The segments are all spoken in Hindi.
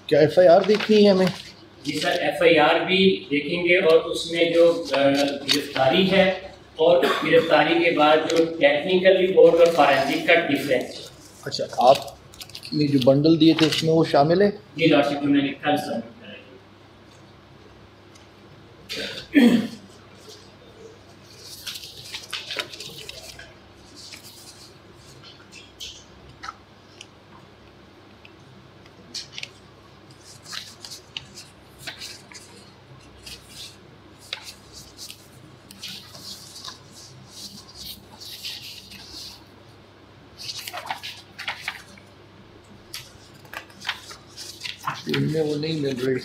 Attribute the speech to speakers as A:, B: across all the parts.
A: क्या FIR देखनी है हमें?
B: जी सर, FIR भी देखेंगे और उसमें जो गिरफ्तारी है और गिरफ्तारी के बाद जो टेक्निकल रिपोर्ट और फॉरेंसिक का डिफरेंस।
A: अच्छा, आपने जो बंडल दिए थे उसमें वो शामिल है?
B: जी लॉर्डशिप, मैंने कल सबमिट कराई।
A: इनमें वो नहीं मिल रही।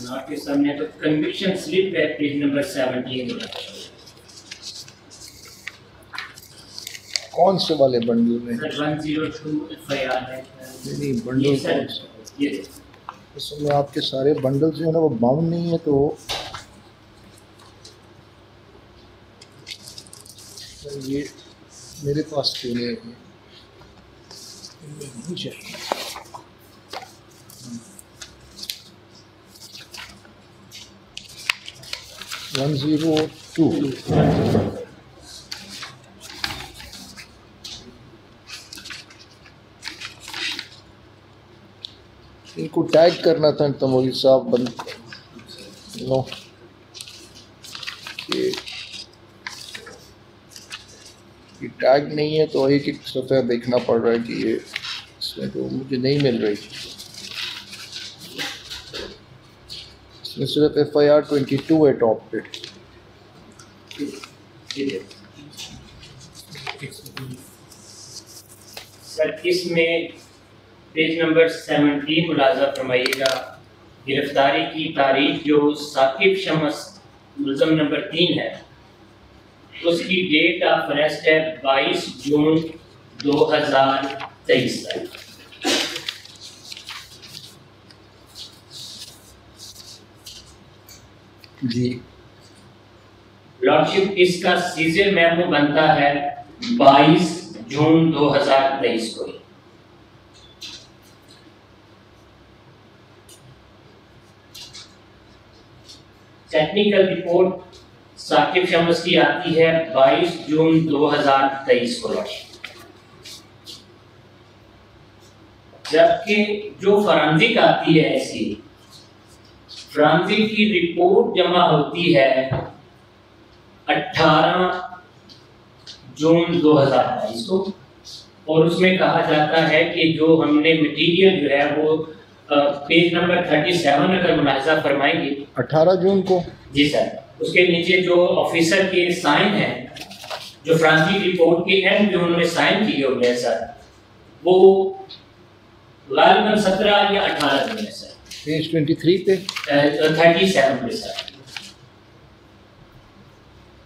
B: आपके सामने तो कन्विक्शन स्लिप है पेज नंबर 17।
A: कौन से वाले बंडल में?
B: 102 FIR है।
A: नहीं, बंडल कौन सा?
B: ये
A: इसमें आपके सारे बंडल जो है ना वो बाउंड नहीं है, तो ये मेरे पास क्यों नहीं है? नहीं चाहिए। वन 102 इनको टैग करना था तमोरी साहब बंद नो ये टैग नहीं है, तो एक एक सफ़ा देखना पड़ रहा है कि ये इसमें तो मुझे नहीं मिल रही। इसमें सिर्फ FIR 22 है टॉप पे।
B: सर इसमें पेज नंबर 17 मुलाजा फरमाइएगा। गिरफ्तारी की तारीख जो साकिब शम्स मुल्ज़म नंबर 3 है, उसकी डेट ऑफ अरेस्ट है 22 जून 2023 तक।
A: जी
B: लॉर्डशिप, इसका सीजर मेमो बनता है 22 जून 2023 को। टेक्निकल रिपोर्ट साकिब शम्स की आती है 22 जून 2023 को लॉर्डशिप, जबकि जो फॉरेंसिक आती है ऐसी फॉरेंसिक की रिपोर्ट जमा होती है 18 जून 2022 को, और उसमें कहा जाता है कि जो हमने मटेरियल जो है वो पेज नंबर 37 अगर मुलाहिजा फरमाएंगे
A: 18 जून को।
B: जी सर, उसके नीचे जो ऑफिसर के साइन है, जो फॉरेंसिक रिपोर्ट के एंड जो उन्होंने साइन किए हुए हैं सर, वो गालिबन 17 या 18 जून है सर।
A: पेज 23 पे
B: 37 पे सर,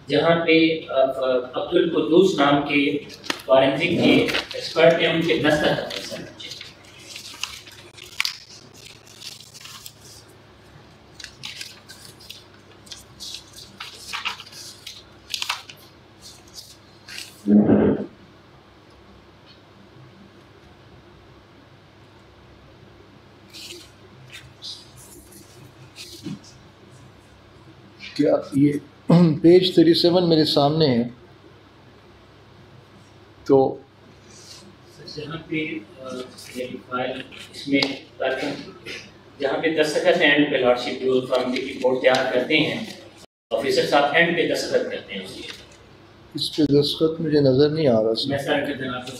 B: जहाँ पे अब्दुल कुद्दूस नाम के फॉरेंसिक के एक्सपर्ट हैं, उनके दस्तखत हैं सर।
A: क्या ये पेज 37 मेरे सामने है, तो
B: जहाँ पे फाइल इसमें जहाँ पे दस्तखत एंड पे लॉर्डशिप जो फॉरेंसिक रिपोर्ट तैयार करते हैं, ऑफिसर साहब एंड पे दस्तखत करते हैं उसकी।
A: इस पे दस्तखत मुझे नज़र नहीं आ रहा।
B: मैं सर के दिन आपको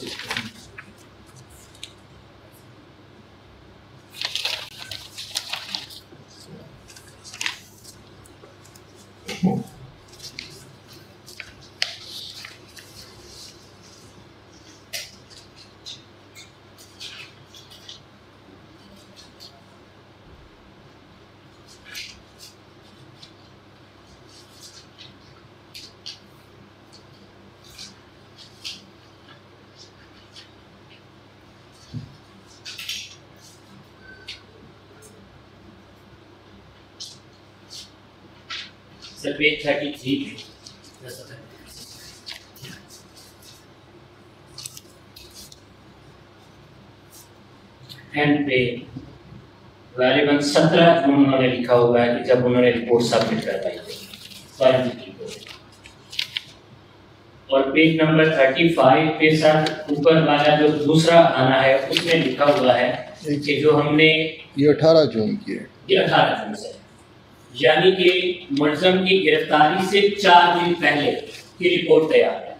B: सर पेज 33 पे एंड पे गालिबन 17 जून उन्होंने लिखा हुआ है कि जब उन्होंने रिपोर्ट सबमिट करवाई थी फॉरेंसिक रिपोर्ट। और पेज नंबर 35 पे सर ऊपर वाला जो दूसरा खाना है उसमें लिखा हुआ है कि जो हमने
A: ये 18 जून की है,
B: ये 18 जून से, यानी कि मुलज़म की गिरफ्तारी से 4 दिन पहले की रिपोर्ट तैयार है।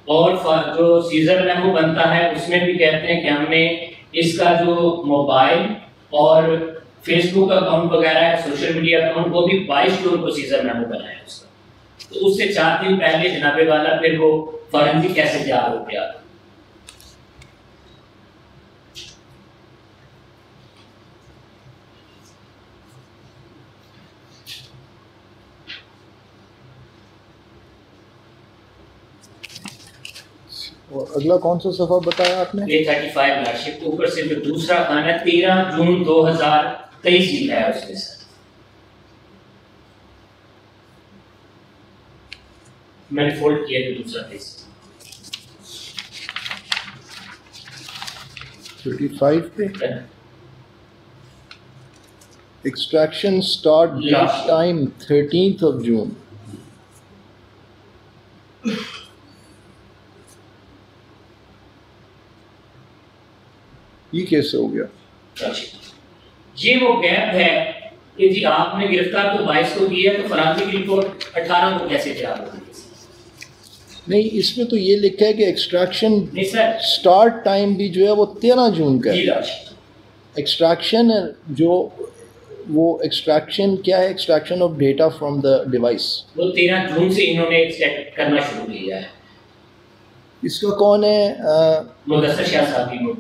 B: और जो सीजर मेमो बनता है उसमें भी कहते हैं कि हमने इसका जो मोबाइल और फेसबुक अकाउंट वगैरह है, सोशल मीडिया अकाउंट, वो भी 22 जून को सीजर मेमो बनाया उसका। तो उससे 4 दिन पहले जनाबे वाला फिर वो फॉरेंसिक कैसे तैयार हो गया।
A: और अगला कौन सा सफ़ा बताया आपने?
B: ये 35 लार्डशिप ऊपर से जो दूसरा खाना 13 जून 2023 लिखा है उसमें सर। मैंने फोल्ड किया जो दूसरा पेज
A: 35 पे extraction start date time 13th of June। ये कैसे हो गया?
B: ये वो गैप है कि जी आपने गिरफ्तार तो 22 को की है, तो फॉरेंसिक रिपोर्ट 18 को कैसे तैयार होगी?
A: नहीं, इसमें तो ये लिखा है कि एक्सट्रैक्शन
B: नहीं सर,
A: स्टार्ट टाइम भी जो है वो 13 जून का
B: जी
A: है।
B: लार्डशिप
A: एक्सट्रैक्शन जो वो एक्सट्रैक्शन क्या है? Extraction of data from the device,
B: वो 13 जून से इन्होंने एक्सट्रैक्ट करना शुरू किया है।
A: इसका कौन है?
B: मुदस्सर शाह साहब की वो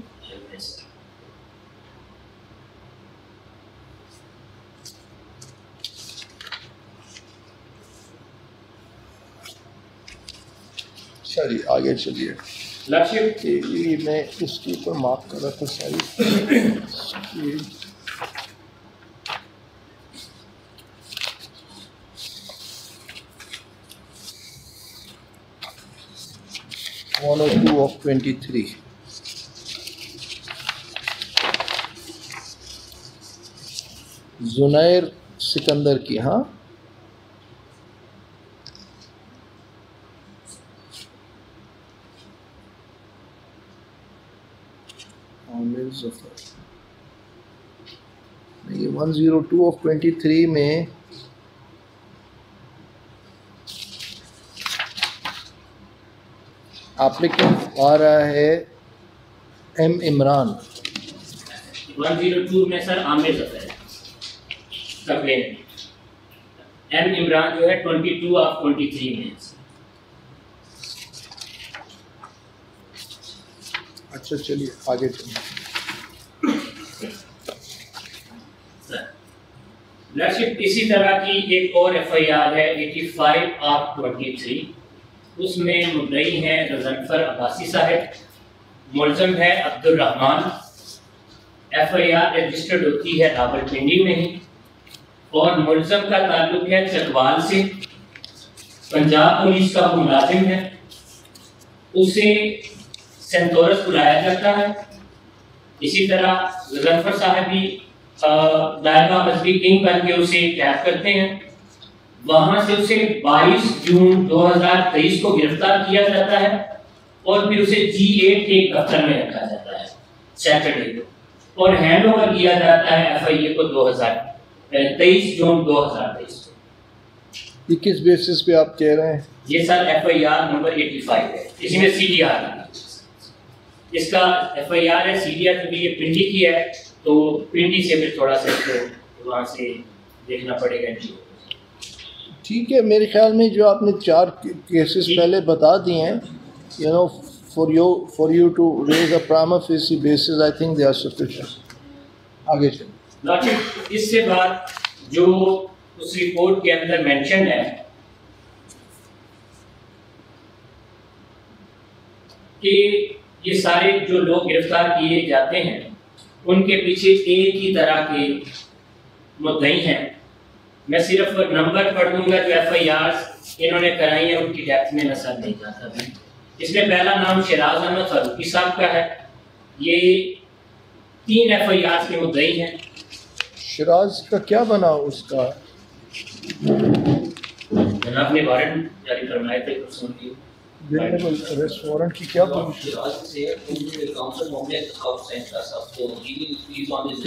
A: चलिए आगे चलिए।
B: लार्डशिप
A: ये मैं इसके ऊपर मार्क कर रहा था सारी। 102 of 23। जुनैर सिकंदर की, हाँ आमिर जफर। ये 102 of 23 में एप्लीकेंट आ रहा है एम इमरान।
B: 102 में सर आमिर जफर है कंप्लेंट। एम इमरान जो है 22 ऑफ 23 में।
A: अच्छा चलिए आगे चलिए।
B: लार्डशिप इसी तरह की एक और FIR है 85 ऑफ 23। उसमें मुद्दई हैं रज़नफर अब्बासी साहब, मुलज़म है अब्दुल रहमान। FIR रजिस्टर्ड होती है रावलपिंडी में ही और मुलज़म का ताल्लुक है चकवाल से। पंजाब पुलिस का वो मुलाजिम है, उसे सेंटोरस बुलाया जाता है। इसी तरह रज़नफर साहब भी दायरा मजहबी किंग बन के उसे कैद करते हैं। वहां से उसे 22 जून 2023 को गिरफ्तार किया जाता है और फिर उसे G8 के दफ्तर में रखा जाता है सैटरडे को, और हैंड ओवर किया जाता है FIA को 23 जून 2023 को।
A: ये किस बेसिस पे आप कह रहे हैं?
B: ये सर FIR नंबर 85 है, इसमें CDR है। इसका FIR है, CDR क्योंकि ये पिंडी की है तो पिंडी से फिर थोड़ा सा इसको वहाँ से देखना पड़ेगा।
A: ठीक है, मेरे ख्याल में जो आपने 4 केसेस पहले बता दिए हैं, you know, for you to raise a prima facie basis, I think they are sufficient. आगे चलिए।
B: लॉर्डशिप इससे बाद जो उस रिपोर्ट के अंदर मेंशन है कि ये सारे जो लोग गिरफ्तार किए जाते हैं उनके पीछे एक ही तरह के मुद्दई हैं। मैं सिर्फ नंबर पढ़ दूंगा जो FIRs इन्होंने कराई है, उनकी डेप्थ में नजर नहीं जाता भी। इसमें पहला नाम शराज अहमद फारूकी साहब का है। ये 3 FIR के मुद्दई हैं।
A: शिराज का क्या बना उसका?
B: जनाब ने वारंट जारी फरमाए थे परसों की
A: अरेस्ट वारंट की क्या position?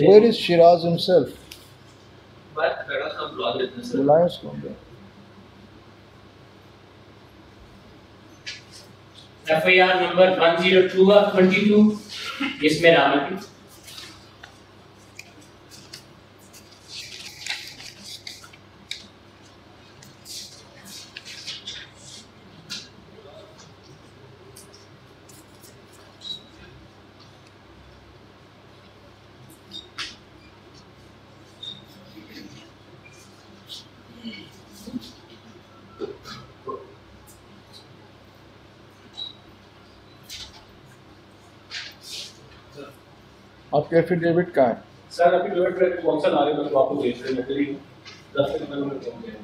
A: Where is Shiraz himself? बुलाएं उसको।
B: FIR नंबर 102 of 22 इसमें रावल की
A: आपके एफिडेविट कहाँ है?
C: सर एफिडेविट कौन सा ला रहे हैं तो आपको भेज रहे हैं मेरे लिए 10 मिनट में पहुंच गए।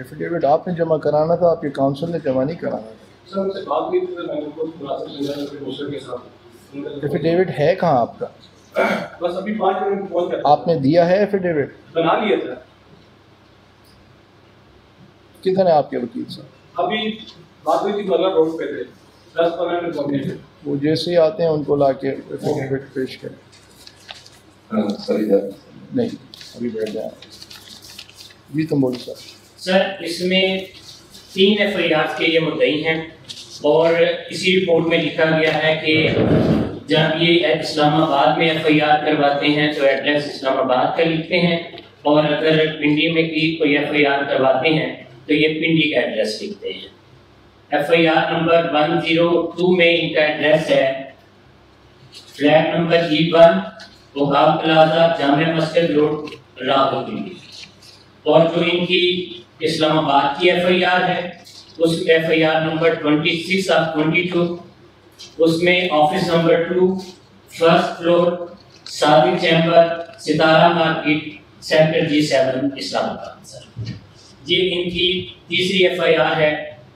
A: एफिडेविट आपने जमा कराना था, आपके काउंसिल ने जमा नहीं कराना था।
C: सर उनसे बात हुई थी, मैंने उनको मुलाकात किया अपने दोस्तों के साथ।
A: एफिडेविट है कहाँ आपका?
C: बस अभी 5 मिनट में पहुंच गया।
A: आपने दिया है एफिडेविट?
C: बना लिया सर।
A: किधर है आपके वकील साहब?
C: अभी बात हुई थी, मतलब रोड पे थे, 10-15 मिनट पहुंच गए।
A: वो जैसे ही आते हैं उनको लाके एफिडेविट पेश करें। नहीं अभी बैठ जाए। जी तुम बोलो सर।
B: सर इसमें 3 FIR के ये मुद्दई हैं और इसी रिपोर्ट में लिखा गया है कि जब ये इस्लामाबाद में FIR करवाते हैं तो एड्रेस इस्लामाबाद का लिखते हैं, और अगर पिंडी में कोई FIR करवाते हैं तो ये पिंडी का एड्रेस लिखते हैं। FIR नंबर 102 में इनका एड्रेस है flat number E1 Wahab plaza Jamia Masjid road Rawalpindi, और जो इनकी इस्लामाबाद की FIR है उस FIR नंबर 26 ऑफ 22 उसमें office number 2 first floor Sadiq chamber Sitara market sector G7 Islamabad. Sir ये इनकी तीसरी FIR है।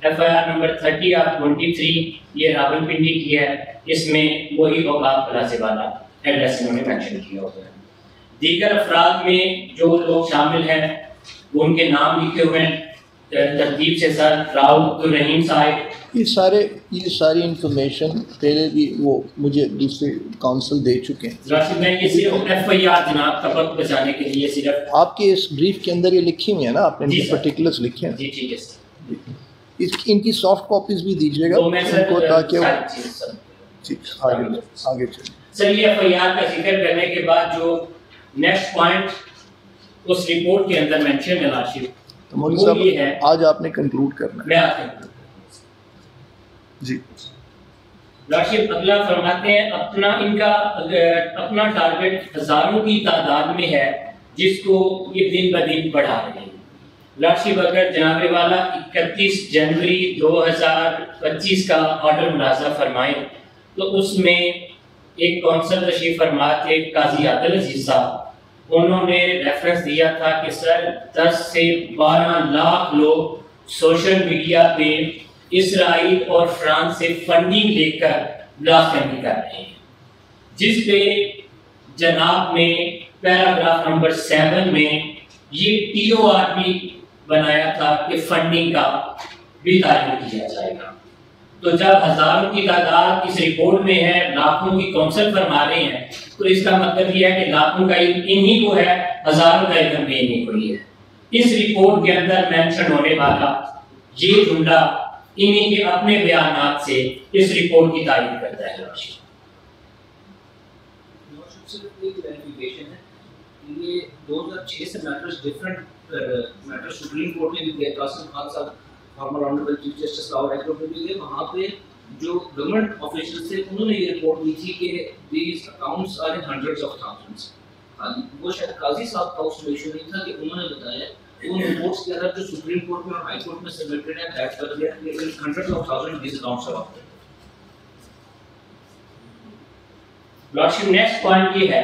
B: FIR नंबर 30 ऑफ 23 ये रावलपिंडी की है, इसमें वही वहाब प्लाजा वाला एड्रेस इन्होंने मेंशन किया हुआ है। दीगर अफराद में जो लोग शामिल हैं वो उनके नाम लिखे हुए हैं तरतीब से। सर राव अब्दुल रहीम साहब,
A: ये सारी इंफॉर्मेशन पहले भी वो मुझे दूसरे काउंसिल दे चुके हैं।
B: राशिद मैं ये सिर्फ FIR जनाब का वक्त बचाने के लिए सिर्फ
A: आपके इस ब्रीफ के अंदर ये लिखी हुई है ना, आपने इनके पर्टिकुलर्स लिखे हैं।
B: जी ठीक है सर।
A: इनकी सॉफ्ट कॉपीज भी दीजिएगा
B: तो मैं सर
A: उनको, ताकि
B: ठीक
A: आगे चलिए।
B: सर ये FIR का जिक्र करने के बाद जो नेक्स्ट पॉइंट उस रिपोर्ट के अंदर मेंशन है राशिद,
A: तो मौलवी साहब आज आपने कंक्लूड करना है।
B: मैं आपको
A: जी
B: राशिद अगला फरमाते हैं अपना टारगेट हजारों की तादाद में है जिसको ये दिन ब दिन बढ़ा रहे हैं। राशिद अगर जनाबे वाला 31 जनवरी 2025 का ऑर्डर मुलाजा फरमाए तो उसमें एक कौंसल तशरीफ फरमा थे काजी आदिल अजीज साहब, उन्होंने रेफरेंस दिया था कि सर 10 से 12 लाख लोग सोशल मीडिया पे इसराइल और फ्रांस से फंडिंग लेकर ब्लास्फेमी कर रहे हैं, जिस पे जनाब ने पैराग्राफ नंबर 7 में ये TOR भी बनाया था कि फंडिंग का भी तारीफ किया जाएगा। तो जब हजारों की तादाद इस रिपोर्ट में है, लाखों की कौंसल फरमा रहे हैं, तो इसका मतलब यह है कि लाखों का इल्म इन्हीं को है, हजारों का इल्म भी इन्हीं को ही है। इस रिपोर्ट के अंदर मेंशन होने वाला ये जुमला इन्हीं के अपने बयानात से इस रिपोर्ट की तारीफ करता है।
D: ये 2006 से matters different matter supreme court में भी गए, कासिम खान साहब farmer honourable chief justice Lahore high court में भी गए। वहाँ पे जो गवर्नमेंट ऑफिशियल थे उन्होंने ये रिपोर्ट दी थी कि these accounts are in hundreds of thousands. वो शायद काजी साहब का उसमें इशू नहीं था कि उन्होंने बताया उन रिपोर्ट्स के अंदर जो सुप्रीम कोर्ट में और हाई कोर्ट में सबमिटेड है that hundreds of thousand these accounts are off.
B: Lordship next point ये है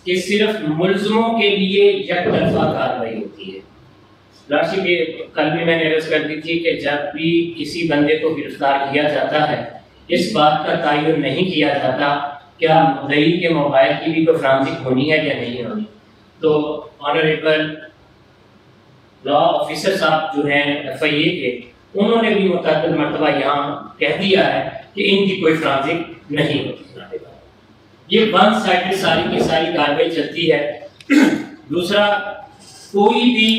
B: कि सिर्फ मुल्ज़िमों के लिए यकतरफा कार्रवाई होती है। लॉर्डशिप ये कल भी मैंने अर्ज कर दी थी कि जब भी किसी बंदे को गिरफ्तार किया जाता है इस बात का तयन नहीं किया जाता क्या मुद्दई के मोबाइल की भी कोई फ्रांसिक होनी है या नहीं होनी। तो ऑनरेबल लॉ ऑफिसर साहब जो हैं FIA के, उन्होंने भी मुतअद्दिद मरतबा यहाँ कह दिया है कि इनकी कोई फ्रांसिक नहीं होती। ये वन साइडेड सारी की सारी कार्रवाई चलती है। दूसरा, कोई भी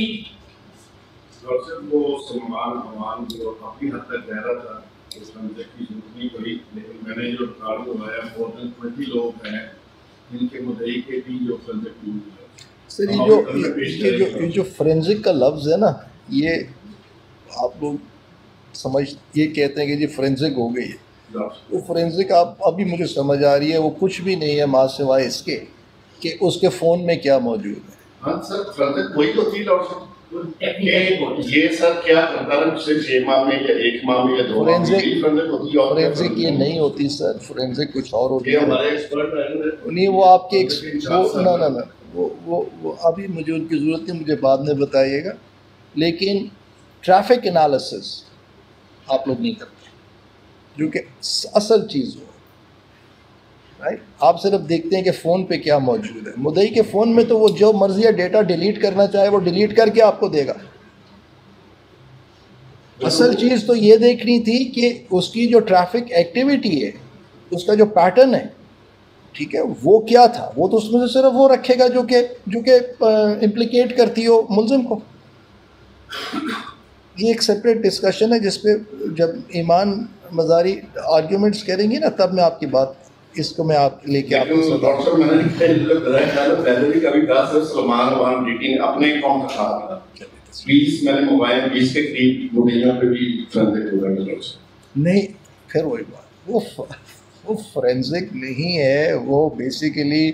E: वो सलमान अमान जो काफ़ी हद तक कह रहा था उस फ्रांसिक की जरूरत नहीं पड़ी, लेकिन मैंने जो रिकॉर्ड करवाया मोर देन 20 लोग हैं जिनके मुद्दई के भी जो फ्रांसिक यूज है।
A: सर ये जो फोरेंसिक का लफ्ज़ है ना, ये आप लोग ये कहते हैं कि जी फोरेंसिक हो गई है, वो फोरेंसिक आप अभी मुझे समझ आ रही है वो कुछ भी नहीं है मां सिवाय इसके कि उसके फ़ोन में क्या मौजूद है।
E: हाँ सर, फोरेंसिक वही होती है ये सर क्या करता है पिछले 6 माह में या 1 माह में या 2 माह में
A: फोरेंसिक ये नहीं होती सर, फोरेंसिक कुछ और होती है।
E: हमारे एक्सपर्ट
A: नहीं, वो आपके ना वो अभी मुझे उनकी ज़रूरत नहीं, मुझे बाद में बताइएगा। लेकिन ट्रैफिक एनालिसिस आप लोग नहीं करते जो कि असल चीज़ हो, राइट। आप सिर्फ देखते हैं कि फ़ोन पे क्या मौजूद है। मुद्दई के फ़ोन में तो वो जो मर्ज़ी है डेटा डिलीट करना चाहे वो डिलीट करके आपको देगा। असल चीज़ तो ये देखनी थी कि उसकी जो ट्रैफिक एक्टिविटी है, उसका जो पैटर्न है, ठीक है, वो क्या था। वो तो उसमें से सिर्फ वो रखेगा जो कि इम्प्लिकेट करती हो मुलजिम को। ये एक सेपरेट डिस्कशन है जिस पे जब ईमान मज़ारी आर्ग्यूमेंट्स करेंगी ना, तब मैं आपकी बात इसको मैं आप लेके आपको
E: पहले भी कभी कहा सर सलमान अमान रेटिंग अपने अकाउंट का था 20 मैंने मोबाइल 20 के करीब मुद्दइयों पे भी फोरेंसिक हो गया
A: नहीं। फिर वही बात, वो फोरेंसिक नहीं है, वो बेसिकली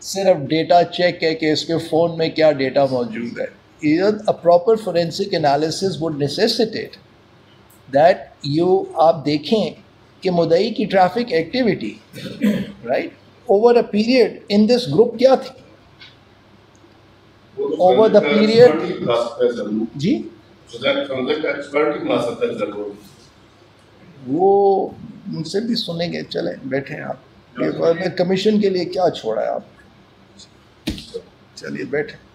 A: सिर्फ डेटा चेक है कि इसके फ़ोन में क्या डेटा मौजूद है। Even a proper forensic analysis would necessitate that आप देखें कि मुद्दई की traffic activity right over a period in this group क्या थी, ओवर द पीरियड जी। वो उनसे भी सुनेंगे, चलें बैठे हैं आप। कमीशन के लिए क्या छोड़ा है आप, चलिए बैठे।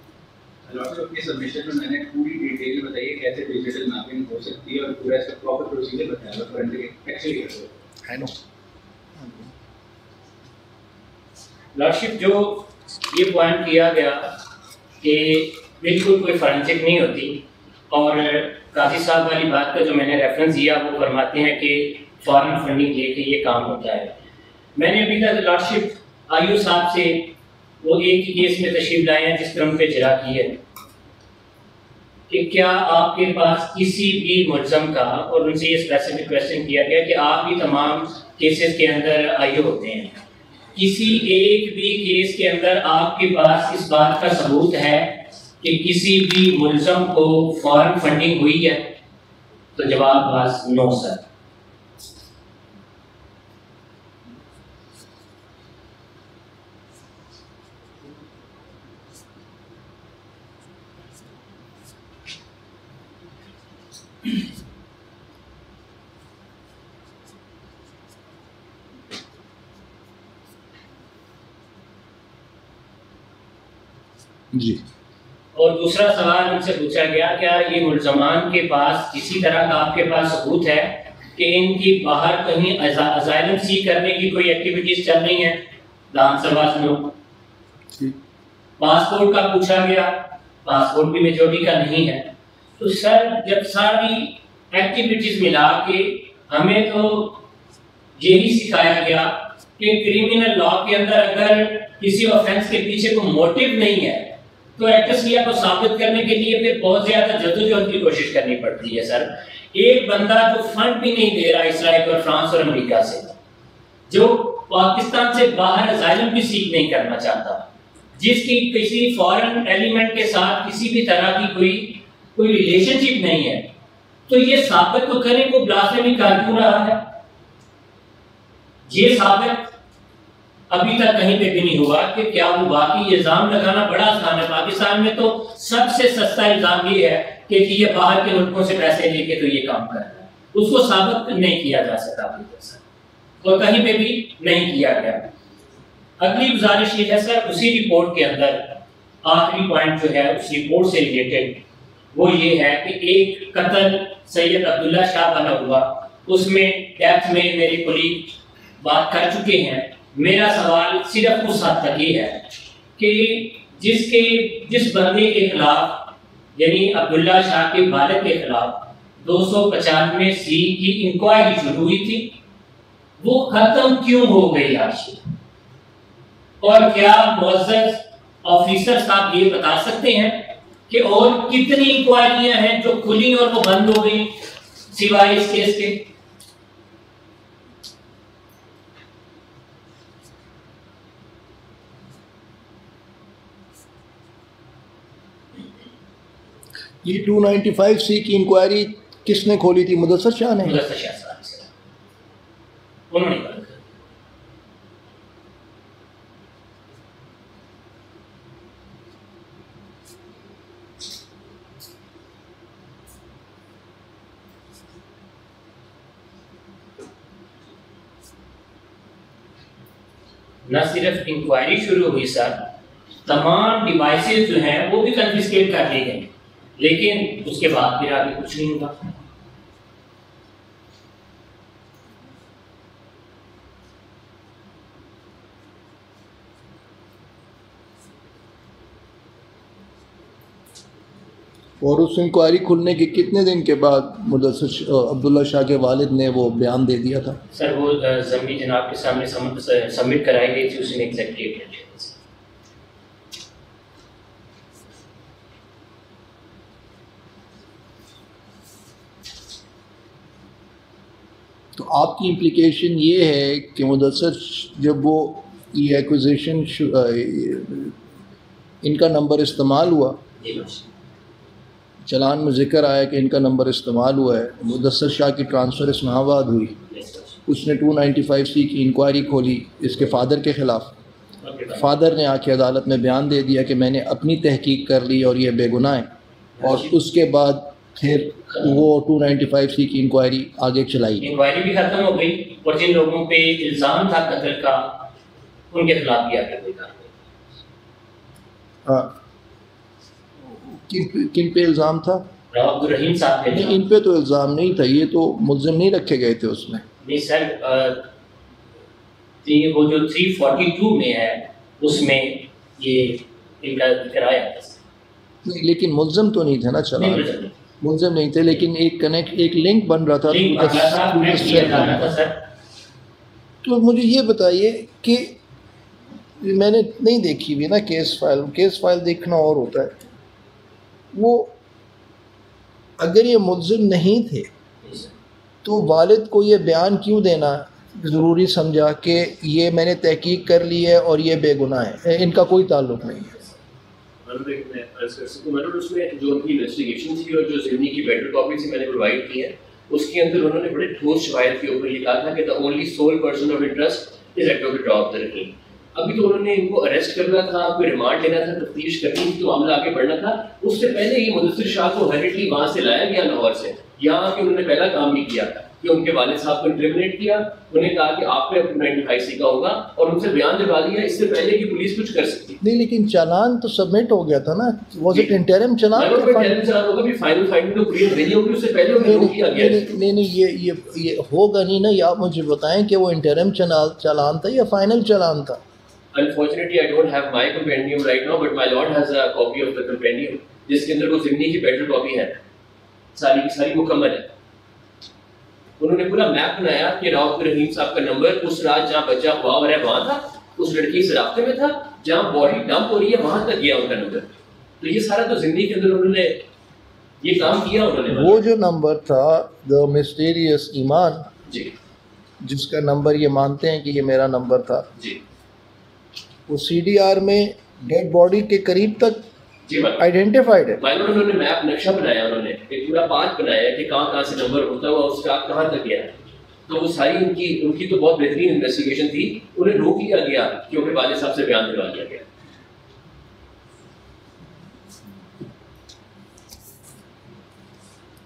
D: अपने सबमिशन में मैंने पूरी डिटेल बताई है कैसे डिजिटल मैपिंग हो सकती है और पूरा इसका प्रॉपर प्रोसीजर बताया है फोरेंसिक एक्चुअली कैसे। आई नो
B: लॉर्डशिप, जो ये पॉइंट किया गया कि बिल्कुल कोई फोरेंसिक नहीं होती, और काजी साहब वाली बात का जो मैंने रेफरेंस दिया वो फरमाते हैं कि फॉरेन फंडिंग लेके ये काम होता है। मैंने अभी तक लॉर्डशिप आयु साहब से वो एक ही केस में तशरीफ लाए हैं जिस क्रम पे जरा की है कि क्या आपके पास किसी भी मुलज़म का, और उनसे ये स्पेसिफिक क्वेश्चन किया गया कि आप भी तमाम केसेस के अंदर आयु होते हैं, किसी एक भी केस के अंदर आपके पास इस बात का सबूत है कि किसी भी मुलज़म को फॉरेन फंडिंग हुई है? तो जवाब बस नो सर।
A: जी।
B: और दूसरा सवाल उनसे पूछा गया, क्या ये मुलजमान के पास किसी तरह का आपके पास सबूत है कि इनकी बाहर कहीं अजाइलम सी करने की कोई एक्टिविटीज चल रही हैं? Answer was no. पासपोर्ट का पूछा गया, पासपोर्ट भी मेजॉरिटी का नहीं है। तो सर जब सारी एक्टिविटीज मिला के हमें तो यही सिखाया गया कि क्रिमिनल लॉ के अंदर अगर किसी ऑफेंस के पीछे कोई मोटिव नहीं है तो एक्टसिया को साबित करने के लिए फिर बहुत ज्यादा जद्दोजहद की कोशिश करनी पड़ती है। सर एक बंदा जो फंड भी नहीं दे रहा इसराइल और फ्रांस और अमेरिका से, जो पाकिस्तान से बाहर असाइलम भी सीख नहीं करना चाहता, जिसकी किसी फॉरेन एलिमेंट के साथ किसी भी तरह की कोई रिलेशनशिप नहीं है, तो ये साबित तो करें को ब्लास्फेमी कर क्यों रहा है? ये साबित अभी तक कहीं पे भी नहीं हुआ कि क्या वो बाकी इल्जाम लगाना बड़ा आसान है। पाकिस्तान में तो सबसे सस्ता इल्जाम ये है कि ये बाहर के मुल्कों से पैसे लेके तो ये काम कर रहा है, उसको साबित नहीं किया जा सकता अभी तक, और कहीं पे भी नहीं किया गया। अगली गुजारिश ये है सर, उसी रिपोर्ट के अंदर आखिरी पॉइंट जो है उस रिपोर्ट से रिलेटेड वो ये है कि एक कत्ल सैयद अब्दुल्ला शाह बना हुआ, उसमें डेप्थ में मेरे कोलीग बात कर चुके हैं। मेरा सवाल सिर्फ उस हद तक ही है कि जिस बंदे के खिलाफ यानी अब्दुल्ला शाह के वालिद के खिलाफ 295C की इंक्वायरी शुरू हुई थी, वो खत्म क्यों हो गई आज? और क्या मुअज़्ज़ज़ ऑफिसर साहब ये बता सकते हैं कि और कितनी इंक्वायरियां हैं जो खुली और वो बंद हो गई सिवाय इस केस के?
A: ये 295C की इंक्वायरी किसने खोली थी? मुदस्सर शाह ने?
B: मुदस्सर शाह साहब से उन्होंने कहा। न सिर्फ इंक्वायरी शुरू हुई सर, तमाम डिवाइसेस जो हैं वो भी कन्फिस्केट कर ली गई, लेकिन उसके बाद फिर आगे कुछ नहीं हुआ।
A: और उस इंक्वायरी खुलने के कितने दिन के बाद मुदस्सर अब्दुल्ला शाह के वालिद ने वो बयान दे दिया था?
B: सर वो ज़मीनी जनाब के सामने सबमिट कराई गई थी, उसने एग्जैक्ट डेट है।
A: तो आपकी इम्प्लीकेशन ये है कि मुदस्सर जब वो ये एक्विजिशन इनका नंबर इस्तेमाल हुआ, चलान में जिक्र आया कि इनका नंबर इस्तेमाल हुआ है, मुदस्सर शाह की ट्रांसफ़र इस्लामाबाद हुई, उसने 295C की इंक्वायरी खोली इसके फ़ादर के ख़िलाफ़। फ़ादर ने आके अदालत में बयान दे दिया कि मैंने अपनी तहकीक कर ली और ये बेगुनाह है, और उसके बाद फिर वो 295C की इंक्वायरी आगे चलाई।
B: इंक्वायरी भी खत्म हो गई और जिन लोगों पे इल्ज़ाम था कत्ल का उनके खिलाफ भी आगे कोई कार्रवाई।
A: हाँ, किन पे इल्ज़ाम था?
B: अब्दुल रहीम साहब पे।
A: इन पे तो इल्ज़ाम नहीं था, ये तो मुल्ज़िम नहीं रखे गए थे उसमें।
B: नहीं सर, वो जो 342 में है उसमें ये इनका जिक्र आया था।
A: नहीं, लेकिन मुल्ज़िम तो नहीं थे ना, चला मुल्ज़िम नहीं थे, लेकिन एक लिंक बन रहा था। तो मुझे ये बताइए कि मैंने नहीं देखी हुई ना केस फाइल देखना और होता है। वो अगर ये मुल्ज़िम नहीं थे तो वालिद को ये बयान क्यों देना ज़रूरी समझा कि ये मैंने तहकीक कर ली है और ये बेगुनाह है, इनका कोई ताल्लुक़ नहीं है?
C: उसमें जो उनकी इन्वेस्टिगेशन थी और जो ज़िमनी की बेटर कॉपी थी मैंने प्रोवाइड की है, उसके अंदर उन्होंने बड़े ठोस शवाहिद के ऊपर ये कहा था कि the only sole person of interest is advocate Abdul Rahim. अभी तो उन्होंने इनको अरेस्ट करना था, कोई रिमांड लेना था, तफ्तीश करनी थी, तो मामला आगे बढ़ना था। उससे पहले ही मुदस्सिर शाह को हरियटली वहाँ से लाया गया लाहौर से, यहाँ आके उन्होंने पहला काम भी किया कि उनके वालिद साहब को इंक्रिमिनेट किया, उन्हें कहा कि आप पे 295C का होगा और उनसे बयान दिलवा दिया, इससे पहले कि पुलिस कुछ कर सकती।
A: नहीं, लेकिन चालान तो सबमिट हो गया था ना, वाज इट इंटरिम चालान?
C: होगा भी फाइनल फाइंडिंग तो क्लियर नहीं होगी, उससे पहले उन्हें रोक दिया गया।
A: नहीं, ये होगा नहीं ना, या आप मुझे बताएं कि वो इंटरिम चालान था या फाइनल चालान था?
C: Unfortunately, I don't have my compendium right now, but my lord has a copy of the compendium, जिसके अंदर वो ज़िमनी की बेटर कॉपी है, सारी की सारी मुकम्मल है। उन्होंने पूरा मैप बनाया कि अब्दुल रहीम साहब का नंबर उस रात जहाँ बच्चा हुआ और है वहाँ था, उस लड़की से रास्ते में था, जहाँ बॉडी डंप हो रही है वहाँ तक गया उनका नंबर। तो ये सारा तो ज़िमनी के अंदर उन्होंने ये काम किया। उन्होंने
A: वो जो नंबर था द मिस्टीरियस ईमान
C: जी, जिसका
A: नंबर ये मानते हैं कि ये मेरा नंबर था
C: जी,
A: वो CDR में डेड बॉडी के करीब तक आइडेंटिफाइड है।
C: उन्होंने मैप नक्शा बनाया, उन्होंने एक पूरा पाथ बनाया कि कहाँ से नंबर होता हुआ उसका कहाँ तक गया। तो वो सारी उनकी तो बहुत बेहतरीन इन्वेस्टिगेशन थी। उन्हें रोक लिया गया क्योंकि वालिद साहब से बयान दिलवा दिया गया।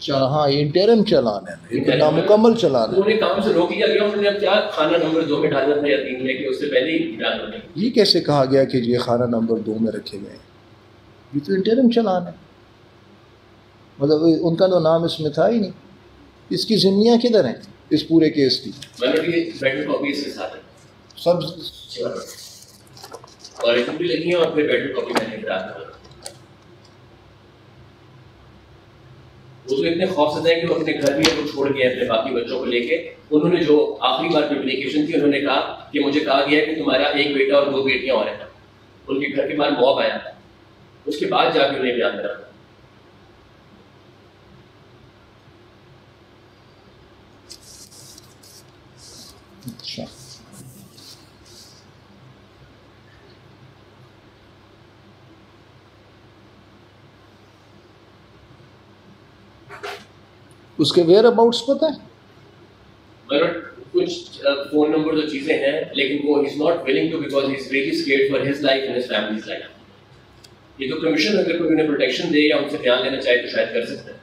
A: हाँ इंटरम चलान है, ये तो नामुकम्मल चलान है।
C: उन्हें काम से रोक लिया गया, उन्होंने अब क्या खाना नंबर 2 में डालना था या 3 में, कि उससे पहले ही डालना था।
A: ये कैसे कहा गया कि ये खाना नंबर 2 में रखे गए? ये तो इंटरम चलान है, मतलब उनका तो नाम इसमें था ही नहीं। इसकी ज़िम्मियाँ किधर हैं इस पूरे केस की?
C: बैटर कॉपी इसके साथ है
A: सब,
C: और एक भी लगी है, और फिर बैटर कॉपी मैंने करा दी। वो तो इतने खौफजदा है कि वो अपने घर भी को छोड़ गए अपने बाकी बच्चों को लेके। उन्होंने जो आखिरी बार कम्युनिकेशन थी, उन्होंने कहा कि मुझे कहा गया कि तुम्हारा एक बेटा और 2 बेटियां और हैं। उनके घर के बाहर मॉब आया था, उसके बाद जाके उन्हें बयान करा।
A: अच्छा, उसके वेयर अबाउट्स पता है?
C: कुछ फोन नंबर तो चीजें हैं, लेकिन वो is not willing to, because he is really scared for his life and his family's life. ये तो कमीशन अगर कोई उन्हें प्रोटेक्शन दे या उनसे बयान लेना चाहे तो शायद कर सकते हैं।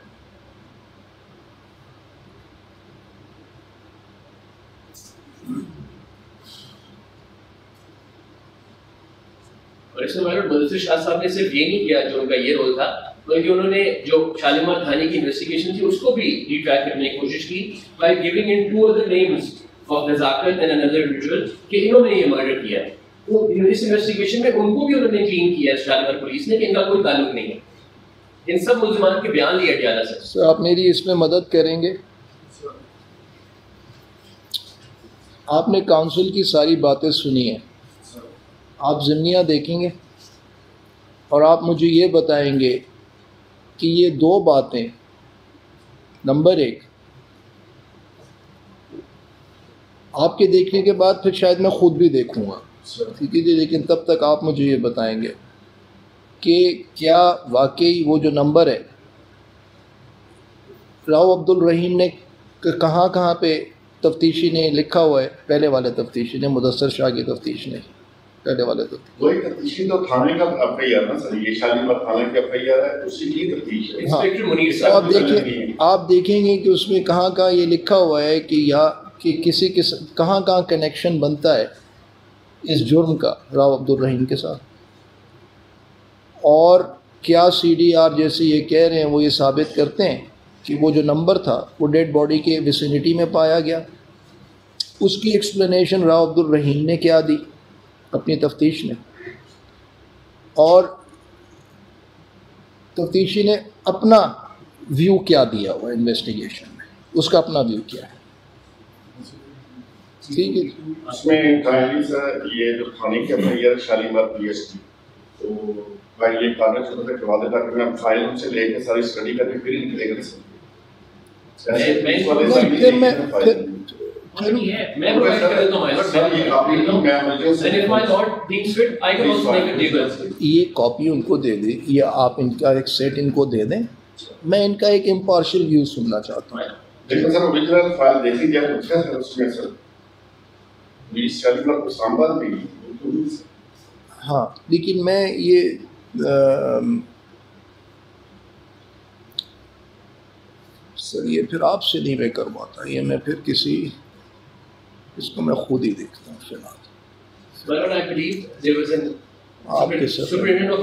C: और इसमें मुदस्सिर शाह साहब ने सिर्फ ये नहीं किया जो उनका ये रोल था, बल्कि उन्होंने जो शालीमार थाने की इन्वेस्टिगेशन थी उसको भी रिट्रैक करने की कोशिश की, by giving in 2 other names of Nazakat and another individual कि इन्होंने ये मर्डर किया है। तो इस इन्वेस्टिगेशन में उनको भी उन्होंने क्लीन किया है शालीमार पुलिस ने कि इनका कोई ताल्लुक नहीं है। इन सब मुल्ज़िमान के बयान लिए अडियाला से।
A: सर आप मेरी इसमें मदद करेंगे? आपने काउंसिल की सारी बातें सुनी हैं, आप ज़िम्मियाँ देखेंगे और आप मुझे ये बताएंगे कि ये 2 बातें, नंबर 1 आपके देखने के बाद फिर शायद मैं ख़ुद भी देखूँगा, ठीक है जी, लेकिन तब तक आप मुझे ये बताएंगे कि क्या वाकई वो जो नंबर है राव अब्दुल रहीम ने कहाँ कहाँ पे तफ्तीशी ने लिखा हुआ है, पहले वाले तफ्तीशी ने, मुदस्सिर शाह की तफ्तीश ने, पहले वाले तो
E: वही तफ्तीशी तो थाने का एफआईआर ना सर, ये शालीमार थाने का एफआईआर है, उसी की तफ्तीश है।
C: इंस्पेक्टर मुनीर
A: तो
C: साहब
A: आप देखेंगे कि उसमें कहाँ कहाँ ये लिखा हुआ है कि कि किसी के कहाँ कहाँ कनेक्शन बनता है इस जुर्म का राव अब्दुल रहीम के साथ, और क्या CDR जैसे ये कह रहे हैं वो ये साबित करते हैं कि वो जो नंबर था वो डेड बॉडी के विसिनिटी में पाया गया। उसकी एक्सप्लेनेशन राव अब्दुल रहीम ने क्या दी अपनी तफ्तीश ने, और तफ्तीशी ने अपना व्यू क्या दिया हुआ इन्वेस्टिगेशन में, उसका अपना व्यू क्या है, ठीक है।
E: उसमें कायली सर ये जो थाने की एफआईआर शालीमार पुलिस की, तो भाई ये कागज जो है वादे करके मैं फाइल उनसे लेके सारी स्टडी करके फिर निकलेगा सर।
C: मैं प्रोवाइड कर देता हूं सर, ये कॉपी तो मैं मुझे sir if my Lord thinks fit I can also make a table.
A: ये कॉपी उनको दे दे या आप इनका एक सेट इनको दे दें, मैं इनका एक इम्पार्शियल व्यू सुनना चाहता हूँ।
E: लेकिन सर ओरिजिनल फाइल देखी जाए तो क्या सर उसमें सर ये शालीमार को सांभर भी,
A: हाँ लेकिन मैं ये सर ये फिर आपसे नहीं मैं करवाता, ये मैं फिर किसी, इसको मैं खुद ही देखता हूँ फिलहाल।
C: Well, I believe there was an
A: आपके सर
C: superintendent of